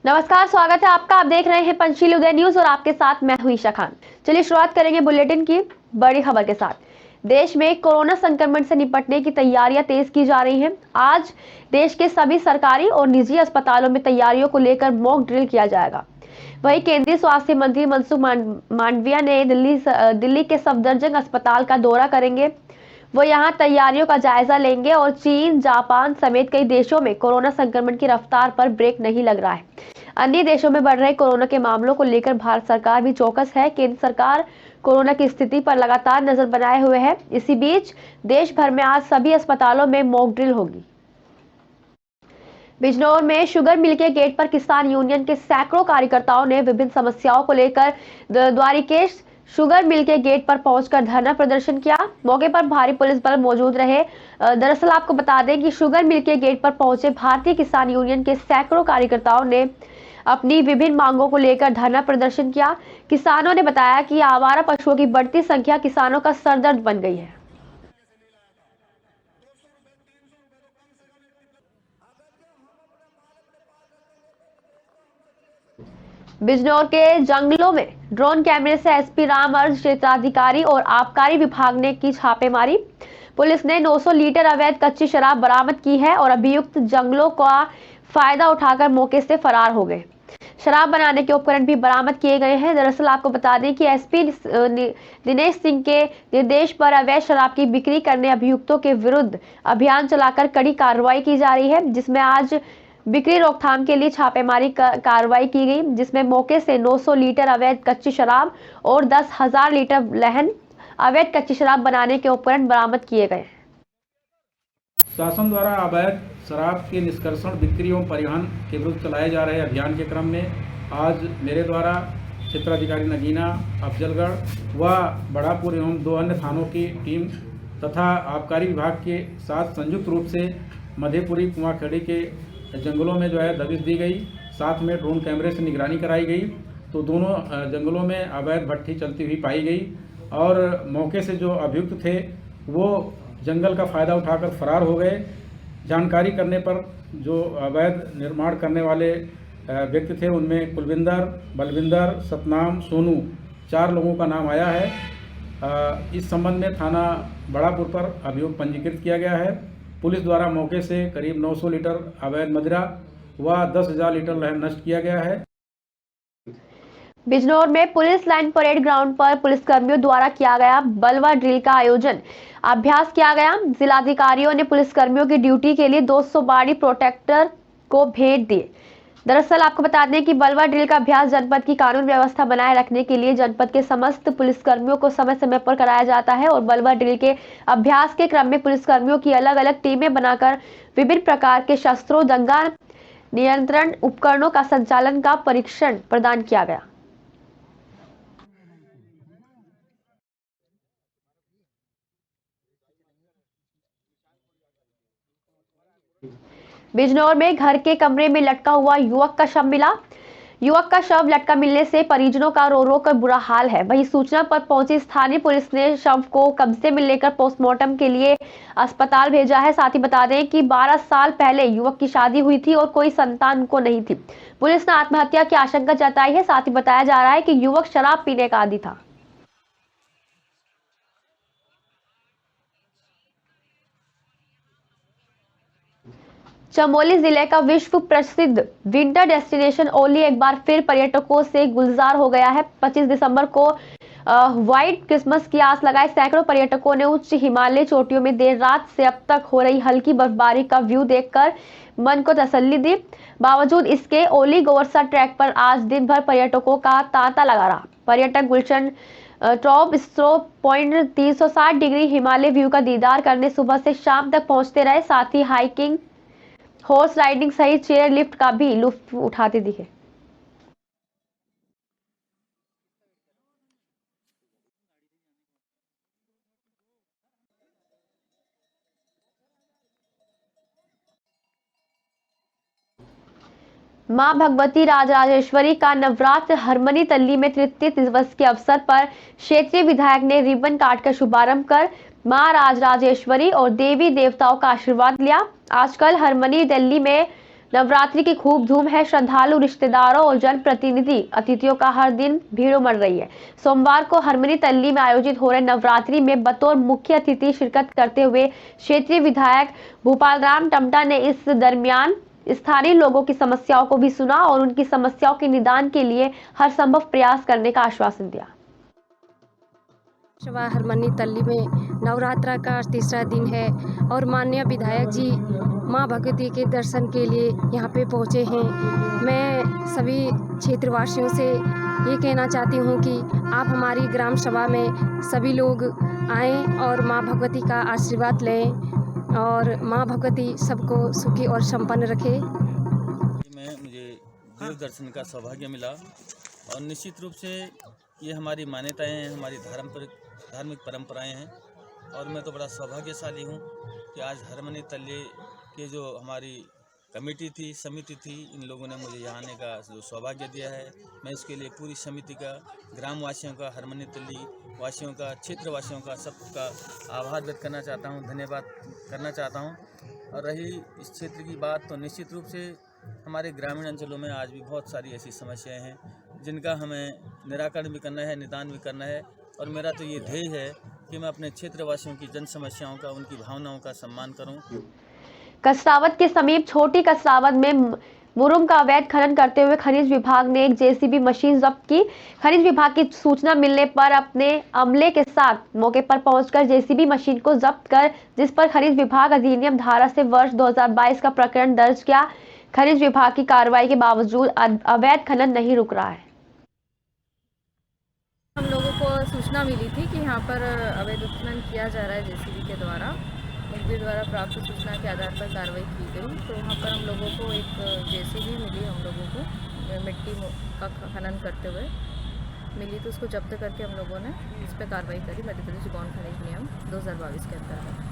नमस्कार, स्वागत है आपका। आप देख रहे हैं पंचशील उदय न्यूज और आपके साथ मैं हुई ईशा खान। चलिए शुरुआत करेंगे बुलेटिन की बड़ी खबर के साथ। देश में कोरोना संक्रमण से निपटने की तैयारियां तेज की जा रही हैं। आज देश के सभी सरकारी और निजी अस्पतालों में तैयारियों को लेकर मॉक ड्रिल किया जाएगा। वहीं केंद्रीय स्वास्थ्य मंत्री मनसुख मांडविया ने दिल्ली के सफदरजंग अस्पताल का दौरा करेंगे। वो यहां तैयारियों का जायजा लेंगे और चीन, जापान समेत कई देशों में कोरोना संक्रमण की रफ्तार पर ब्रेक नहीं लग रहा है। अन्य देशों में बढ़ रहे कोरोना के मामलों को लेकर भारत सरकार भी चौकस है। केंद्र सरकार कोरोना की स्थिति पर लगातार नजर बनाए हुए है। इसी बीच देश भर में आज सभी अस्पतालों में मॉक ड्रिल होगी। बिजनौर में शुगर मिल के गेट पर किसान यूनियन के सैकड़ों कार्यकर्ताओं ने विभिन्न समस्याओं को लेकर द्वारिकेश शुगर मिल के गेट पर पहुंचकर धरना प्रदर्शन किया। मौके पर भारी पुलिस बल मौजूद रहे। दरअसल आपको बता दें कि शुगर मिल के गेट पर पहुंचे भारतीय किसान यूनियन के सैकड़ों कार्यकर्ताओं ने अपनी विभिन्न मांगों को लेकर धरना प्रदर्शन किया। किसानों ने बताया कि आवारा पशुओं की बढ़ती संख्या किसानों का सरदर्द बन गई है। बिजनौर के जंगलों में ड्रोन कैमरे से एसपी राम अर्ज, क्षेत्राधिकारी और आबकारी विभाग ने की छापेमारी। पुलिस ने 900 लीटर अवैध कच्ची शराब बरामद की है और अभियुक्त जंगलों का फायदा उठाकर मौके से फरार हो गए। शराब बनाने के उपकरण भी बरामद किए गए हैं। दरअसल आपको बता दें कि एसपी दिनेश सिंह के निर्देश पर अवैध शराब की बिक्री करने अभियुक्तों के विरुद्ध अभियान चलाकर कड़ी कार्रवाई की जा रही है, जिसमें आज बिक्री रोकथाम के लिए छापेमारी कार्रवाई की गई, जिसमें मौके से 900 लीटर अवैध कच्ची शराब और 10,000 लीटर लहन अवैध कच्ची शराब बनाने के उपकरण बरामद किए गए। शासन द्वारा अवैध शराब के निष्कर्षण, बिक्री एवं परिवहन के विरुद्ध चलाए जा रहे अभियान के क्रम में आज मेरे द्वारा क्षेत्राधिकारी नगीना, अफजलगढ़ व बड़ापुर एवं 2 अन्य थानों की टीम तथा आबकारी विभाग के साथ संयुक्त रूप से मधेपुरी कुआंखेड़ी के जंगलों में दबिश दी गई। साथ में ड्रोन कैमरे से निगरानी कराई गई तो दोनों जंगलों में अवैध भट्टी चलती हुई पाई गई और मौके से जो अभियुक्त थे वो जंगल का फ़ायदा उठाकर फरार हो गए। जानकारी करने पर जो अवैध निर्माण करने वाले व्यक्ति थे उनमें कुलविंदर, बलविंदर, सतनाम, सोनू 4 लोगों का नाम आया है। इस संबंध में थाना बड़ापुर पर अभियोग पंजीकृत किया गया है। पुलिस द्वारा मौके से करीब 900 लीटर अवैध मदिरा व 10,000 लीटर लहन नष्ट किया गया है। बिजनौर में पुलिस लाइन परेड ग्राउंड पर पुलिसकर्मियों द्वारा किया गया बलवा ड्रिल का आयोजन अभ्यास किया गया। जिलाधिकारियों ने पुलिसकर्मियों की ड्यूटी के लिए 200 बॉडी प्रोटेक्टर को भेंट दिए। दरअसल आपको बता दें कि बलवा ड्रिल का अभ्यास जनपद की कानून व्यवस्था बनाए रखने के लिए जनपद के समस्त पुलिसकर्मियों को समय समय पर कराया जाता है और बलवा ड्रिल के अभ्यास के क्रम में पुलिसकर्मियों की अलग अलग टीमें बनाकर विभिन्न प्रकार के शस्त्रों, दंगा नियंत्रण उपकरणों का संचालन का परीक्षण प्रदान किया गया। बिजनौर में घर के कमरे में लटका हुआ युवक का शव मिला। युवक का शव लटका मिलने से परिजनों का रो रो कर बुरा हाल है। वहीं सूचना पर पहुंची स्थानीय पुलिस ने शव को कब्जे में लेकर पोस्टमार्टम के लिए अस्पताल भेजा है। साथ ही बता दें कि 12 साल पहले युवक की शादी हुई थी और कोई संतान को नहीं थी। पुलिस ने आत्महत्या की आशंका जताई है। साथ ही बताया जा रहा है कि युवक शराब पीने का आदी था। चमोली जिले का विश्व प्रसिद्ध विंटर डेस्टिनेशन ओली एक बार फिर पर्यटकों से गुलजार हो गया है। 25 दिसंबर को व्हाइट क्रिसमस की आस लगाए सैकड़ों पर्यटकों ने उच्च हिमालय चोटियों में देर रात से अब तक हो रही हल्की बर्फबारी का व्यू देखकर मन को तसल्ली दी। बावजूद इसके ओली गोवर्सा ट्रैक पर आज दिन भर पर्यटकों का तांता लगा रहा। पर्यटक गुलशन top स्ट्रोप point 360 degree Himalaya view का दीदार करने सुबह से शाम तक पहुंचते रहे। साथ ही हाइकिंग, हॉर्स राइडिंग सहित चेयर लिफ्ट का भी लुत्फ उठाते दिखे। मां भगवती राजराजेश्वरी का नवरात्र हरमनी तल्ली में तृतीय दिवस के अवसर पर क्षेत्रीय विधायक ने रिबन काटकर शुभारंभ कर मां राजराजेश्वरी और देवी देवताओं का आशीर्वाद लिया। आजकल हरमनी दिल्ली में नवरात्रि की खूब धूम है। श्रद्धालु, रिश्तेदारों और जनप्रतिनिधि अतिथियों का हर दिन भीड़ उमड़ रही है। सोमवार को हरमनी तल्ली में आयोजित हो रहे नवरात्रि में बतौर मुख्य अतिथि शिरकत करते हुए क्षेत्रीय विधायक भूपालराम टमटा ने इस दरमियान स्थानीय लोगों की समस्याओं को भी सुना और उनकी समस्याओं के निदान के लिए हर संभव प्रयास करने का आश्वासन दिया। शवा हरमनी तल्ली में नवरात्रा का तीसरा दिन है और माननीय विधायक जी मां भगवती के दर्शन के लिए यहां पे पहुंचे हैं। मैं सभी क्षेत्रवासियों से ये कहना चाहती हूं कि आप हमारी ग्राम सभा में सभी लोग आएं और मां भगवती का आशीर्वाद लें और मां भगवती सबको सुखी और संपन्न रखे। मुझे देव दर्शन का सौभाग्य मिला और निश्चित रूप से ये हमारी मान्यताएं हैं, हमारी धार्मिक परंपराएं हैं और मैं तो बड़ा सौभाग्यशाली हूँ कि आज हरमनी तल्ली के जो हमारी कमेटी थी, समिति थी, इन लोगों ने मुझे यहाँ आने का जो सौभाग्य दिया है। मैं इसके लिए पूरी समिति का, ग्रामवासियों का, हरमनी तल्ली वासियों का, क्षेत्रवासियों का, सबका आभार व्यक्त करना चाहता हूँ, धन्यवाद करना चाहता हूँ। और रही इस क्षेत्र की बात तो निश्चित रूप से हमारे ग्रामीण अंचलों में आज भी बहुत सारी ऐसी समस्याएं हैं जिनका हमें निराकरण भी करना है, निदान भी करना है। और मेरा तो ये ध्येय है कि मैं अपने क्षेत्रवासियों की जन समस्याओं का, उनकी भावनाओं का सम्मान करूं। कसरावत के समीप छोटी कसरावत में मुरुम का अवैध खनन करते हुए खनिज विभाग ने एक जेसीबी मशीन जब्त की। खनिज विभाग की सूचना मिलने पर अपने अमले के साथ मौके पर पहुंचकर जेसीबी मशीन को जब्त कर जिस पर खनिज विभाग अधिनियम धारा से वर्ष 2022 का प्रकरण दर्ज किया। खनिज विभाग की कार्रवाई के बावजूद अवैध खनन नहीं रुक रहा है। हम लोगों को सूचना मिली थी कि यहाँ पर अवैध उत्खनन किया जा रहा है जेसीबी के द्वारा। मुखबिर द्वारा प्राप्त सूचना के आधार पर कार्रवाई की गई। तो वहाँ पर हम लोगों को एक जेसीबी मिली, हम लोगों को मिट्टी का खनन करते हुए मिली, तो उसको जब्त करके हम लोगों ने इस पर कार्रवाई करी मध्य प्रदेश गौण खनिज नियम 2022 के अंतर्गत।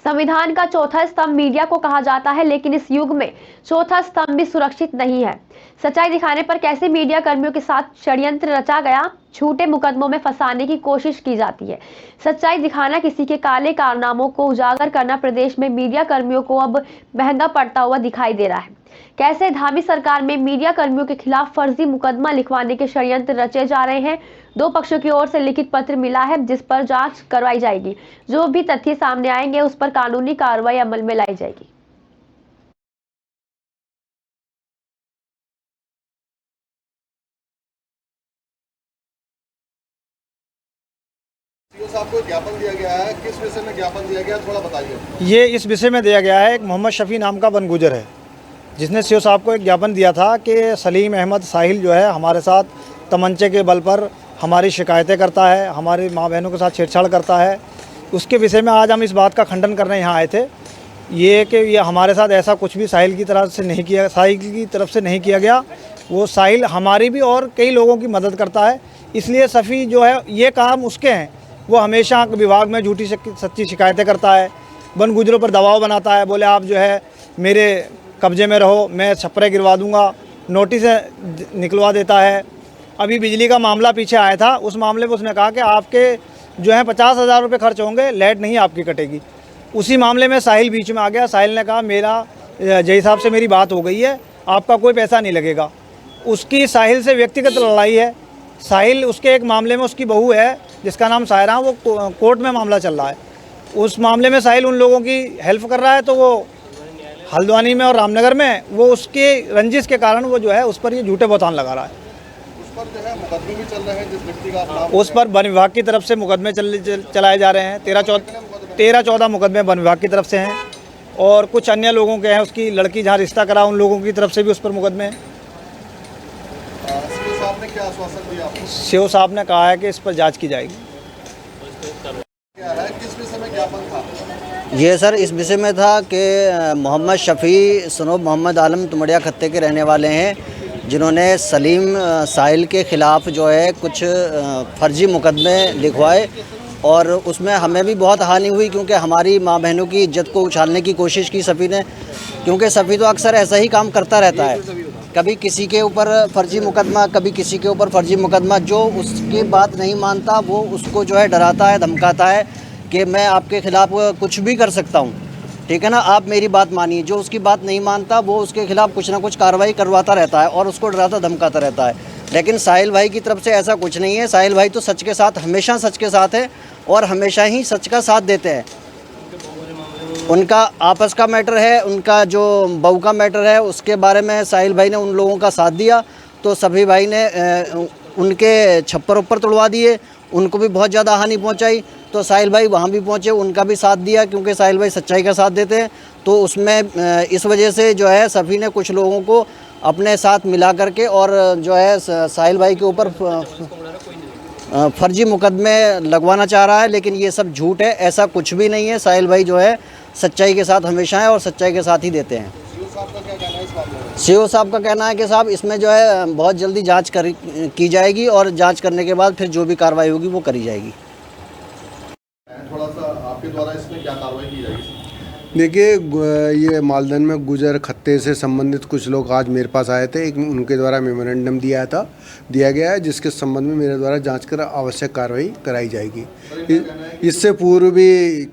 संविधान का चौथा स्तंभ मीडिया को कहा जाता है, लेकिन इस युग में चौथा स्तंभ भी सुरक्षित नहीं है। सच्चाई दिखाने पर कैसे मीडिया कर्मियों के साथ षड्यंत्र रचा गया, झूठे मुकदमों में फंसाने की कोशिश की जाती है। सच्चाई दिखाना, किसी के काले कारनामों को उजागर करना प्रदेश में मीडिया कर्मियों को अब महंगा पड़ता हुआ दिखाई दे रहा है। कैसे धामी सरकार में मीडिया कर्मियों के खिलाफ फर्जी मुकदमा लिखवाने के षड्यंत्र रचे जा रहे हैं। दो पक्षों की ओर से लिखित पत्र मिला है जिस पर जांच करवाई जाएगी। जो भी तथ्य सामने आएंगे उस पर कानूनी कार्रवाई अमल में लाई जाएगी। साहब को ज्ञापन दिया गया है, किस विषय में ज्ञापन दिया गया, थोड़ा बताइए। ये इस विषय में दिया गया है, एक मोहम्मद शफी नाम का बनगुजर है जिसने सीओ साहब को एक ज्ञापन दिया था कि सलीम अहमद साहिल जो है हमारे साथ तमंचे के बल पर हमारी शिकायतें करता है, हमारी माँ बहनों के साथ छेड़छाड़ करता है। उसके विषय में आज हम इस बात का खंडन करने यहाँ आए थे, ये कि ये हमारे साथ ऐसा कुछ भी साहिल की तरफ से नहीं किया गया। वो साहिल हमारी भी और कई लोगों की मदद करता है, इसलिए शफी जो है ये काम उसके हैं। वो हमेशा विभाग में झूठी सच्ची शिकायतें करता है, बनगुजरों पर दबाव बनाता है, बोले आप जो है मेरे कब्जे में रहो, मैं छप्परे गिरवा दूंगा, नोटिस निकलवा देता है। अभी बिजली का मामला पीछे आया था, उस मामले में उसने कहा कि आपके जो है 50,000 रुपये खर्च होंगे, लाइट नहीं आपकी कटेगी। उसी मामले में साहिल बीच में आ गया। साहिल ने कहा मेरा जय साहब से मेरी बात हो गई है, आपका कोई पैसा नहीं लगेगा। उसकी साहिल से व्यक्तिगत लड़ाई है। साहिल उसके एक मामले में उसकी बहू है जिसका नाम सायरा, वो कोर्ट में मामला चल रहा है। उस मामले में साहिल उन लोगों की हेल्प कर रहा है, तो वो हल्द्वानी में और रामनगर में वो उसके रंजिश के कारण वो जो है उस पर ये झूठे बहतान लगा रहा है। उस पर जो है मुकदमे भी चल रहे हैं, जिस व्यक्ति का नाम उस पर वन विभाग की तरफ से मुकदमे चलाए जा रहे हैं। 13-14 मुकदमे वन विभाग की तरफ से हैं और कुछ अन्य लोगों के हैं। उसकी लड़की जहाँ रिश्ता करा उन लोगों की तरफ से भी उस पर मुकदमे हैं। सीओ साहब ने क्या आश्वासन दिया आपको? सीओ साहब ने कहा है कि इस पर जांच की जाएगी। क्या है, किस विषय में ज्ञापन था? ये सर इस विषय में था कि मोहम्मद शफ़ी सनोब मोहम्मद आलम तुमड़िया खत्ते के रहने वाले हैं, जिन्होंने सलीम साहिल के ख़िलाफ़ जो है कुछ फर्जी मुकदमे लिखवाए और उसमें हमें भी बहुत हानि हुई, क्योंकि हमारी माँ बहनों की इज्जत को उछालने की कोशिश की सफ़ी ने। क्योंकि सफ़ी तो अक्सर ऐसा ही काम करता रहता है, कभी किसी के ऊपर फर्जी मुकदमा, कभी किसी के ऊपर फर्जी मुकदमा। जो उसकी बात नहीं मानता वो उसको जो है डराता है, धमकाता है कि मैं आपके ख़िलाफ़ कुछ भी कर सकता हूँ। ठीक है ना, आप मेरी बात मानिए, जो उसकी बात नहीं मानता वो उसके खिलाफ कुछ ना कुछ कार्रवाई करवाता रहता है और उसको डराता धमकाता रहता है। लेकिन साहिल भाई की तरफ से ऐसा कुछ नहीं है। साहिल भाई तो सच के साथ, हमेशा सच के साथ है और हमेशा ही सच का साथ देते हैं। उनका आपस का मैटर है, उनका जो बहू का मैटर है, उसके बारे में साहिल भाई ने उन लोगों का साथ दिया तो सभी भाई ने उनके छप्पर ऊपर तोड़वा दिए, उनको भी बहुत ज़्यादा हानि पहुंचाई। तो साहिल भाई वहाँ भी पहुँचे, उनका भी साथ दिया, क्योंकि साहिल भाई सच्चाई का साथ देते हैं। तो उसमें इस वजह से जो है सभी ने कुछ लोगों को अपने साथ मिला करके और जो है साहिल भाई के ऊपर फर्जी मुकदमे लगवाना चाह रहा है। लेकिन ये सब झूठ है, ऐसा कुछ भी नहीं है। साहिल भाई जो है सच्चाई के साथ हमेशा है और सच्चाई के साथ ही देते हैं। सीओ साहब का कहना है कि साहब इसमें जो है बहुत जल्दी जांच की जाएगी और जांच करने के बाद फिर जो भी कार्रवाई होगी वो करी जाएगी। थोड़ा सा आपके द्वारा इसमें क्या कार्रवाई की जाएगी? देखिए, ये मालदन में गुजर खत्ते से संबंधित कुछ लोग आज मेरे पास आए थे। एक उनके द्वारा मेमोरेंडम दिया गया है, जिसके संबंध में मेरे द्वारा जांच कर आवश्यक कार्रवाई कराई जाएगी। इससे पूर्व भी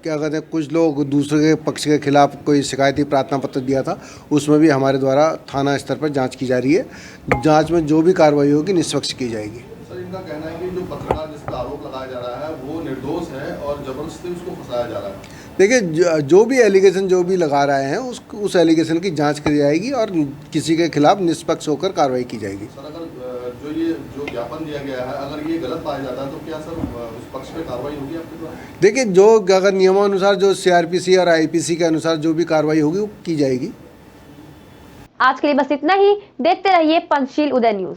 क्या कहते हैं, कुछ लोग दूसरे के पक्ष के खिलाफ कोई शिकायती प्रार्थना पत्र दिया था, उसमें भी हमारे द्वारा थाना स्तर पर जाँच की जा रही है। जाँच में जो भी कार्रवाई होगी निष्पक्ष की जाएगी। सर, इनका कहना है कि जो पत्रकार जिस पर आरोप लगाया जा रहा है वो निर्दोष है और जबरदस्ती उसको फंसाया जा रहा है। देखिए, जो भी एलिगेशन जो भी लगा रहे हैं उस एलिगेशन की जांच की जाएगी और किसी के खिलाफ निष्पक्ष होकर कार्रवाई की जाएगी। सर, अगर जो ज्ञापन दिया गया है अगर ये गलत पाया जाता है तो क्या सर उस पक्ष पे कार्रवाई होगी आपके द्वारा? देखिए, जो अगर नियमानुसार जो CRPC और IPC के अनुसार जो भी कार्रवाई होगी वो की जाएगी। आज के लिए बस इतना ही। देखते रहिए पंचशील उदय न्यूज।